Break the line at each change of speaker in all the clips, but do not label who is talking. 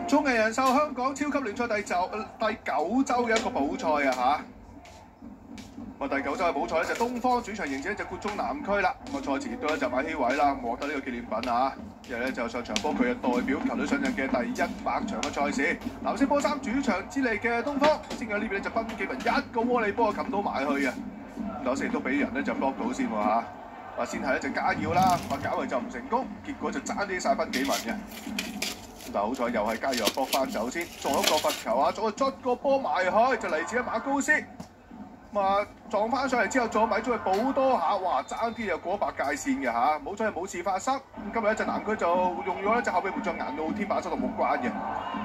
綜藝人壽香港超級聯賽第9週嘅一個補賽啊嚇！第9週嘅補賽咧就東方主場迎戰就冠忠南區啦。賽前亦都就買希位啦，獲得呢個紀念品啊！因為咧就上場波佢嘅代表球隊上陣嘅第100場嘅賽事，藍色波衫主場之利嘅東方，先喺呢邊咧就賓紀文一個窩利波冚到埋去啊！有時都俾人咧就 block 到先喎嚇。話先係一隻加耀啦，話搞嚟就唔成功，結果就爭啲晒賓紀文嘅。但好彩又係加耀搏翻走先，仲有一個罰球啊，再捽個波埋去，就嚟自一馬高斯。撞翻上嚟之後，再咪再補多下，哇！爭啲又過白界線嘅嚇，冇彩係冇事發生。今日咧就南區就用咗咧就後備門將顏傲天把守到冇關嘅，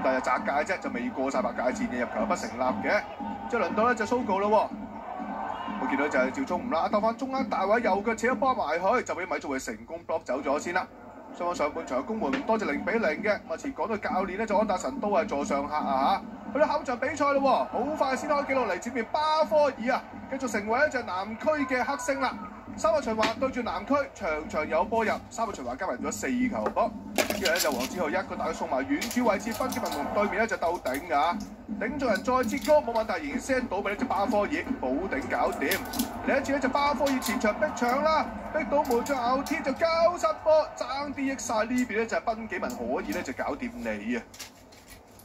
但係擲界啫，就未過晒白界線嘅入球不成立嘅。即係輪到咧就蘇告咯喎。我見到就係趙忠吳啦，鬥翻中間大位右腳扯一波埋去，就俾米祖偉成功 block 走咗先啦。雙方上半場嘅攻門唔多，就0-0嘅。前講到教練咧就安達臣都係座上客啊嚇。去到下半場比賽咯喎，好快先開紀錄嚟接面巴科爾啊，繼續成為一隻南區嘅黑星啦。3個循環對住南區，場有波入，3個循環加埋咗4球波。跟住咧就黃子豪一個大送埋遠處位置，賓紀文同對面咧就鬥頂㗎，頂咗人再接高冇問題，仍然 set 到俾呢隻巴科爾保頂搞掂。另一次咧就巴科爾前場逼搶啦，逼到門將咬天就交失波，爭啲益晒呢邊咧就係賓紀文可以咧就搞掂你啊！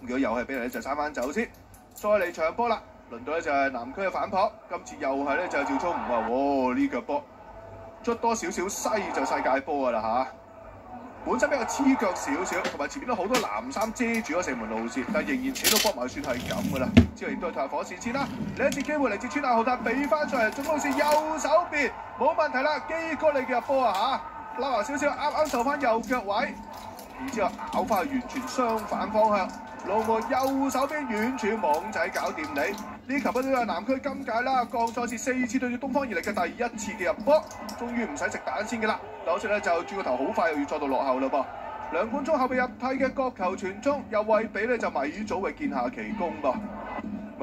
如果又係俾人咧就生翻走先，再嚟長波啦，輪到咧就係南區嘅反撲，今次又係咧就係趙聰吳啊！哇，呢腳波捽多少少西就世界波㗎啦嚇！本身比較黐腳少少，同埋前面都好多藍衫遮住咗成門路線，但仍然扯到波埋算係咁㗎啦。之後亦都係退下火線先啦。另一次機會嚟自川亞豪達俾翻上嚟中路線右手邊冇問題啦，基哥你嘅入波啊嚇！拉埋少少，啱啱受翻右腳位，然之後咬翻去完全相反方向。龍門右手邊遠處網仔搞掂你，呢球波都係南區今屆啦，降賽至4次對住東方而嚟嘅第1次嘅入波，終於唔使食蛋先嘅啦。好似咧就轉個頭好快又要再度落後嘞噃。梁冠忠後備入替嘅角球傳中，又為俾咧就米祖嘅建下奇功噃。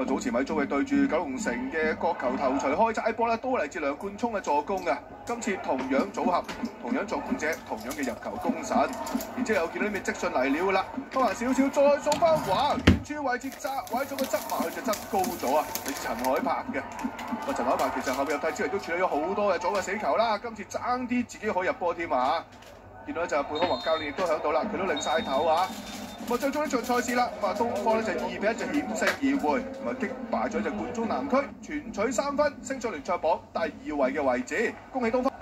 早前米祖嘅對住九龍城嘅角球頭槌開齋波咧，都嚟自梁冠聰嘅助攻嘅。今次同樣組合，同樣助攻者，同樣嘅入球功臣。然之後又見到呢面積信嚟了㗎啦，多行少少再送翻橫，遠處位置側位咗個側埋去就側高咗啊！你陳海柏嘅，陳海柏其實後邊入替之後都處理咗好多嘅左嘅死球啦，今次爭啲自己可以入波添啊！見到就係貝可宏教練亦都響到啦，佢都擰晒頭啊！最終呢場賽事啦，東方咧就2-1就險勝而回，擊敗咗就冠忠南區，全取3分，升上聯賽榜第2位嘅位置，恭喜東方！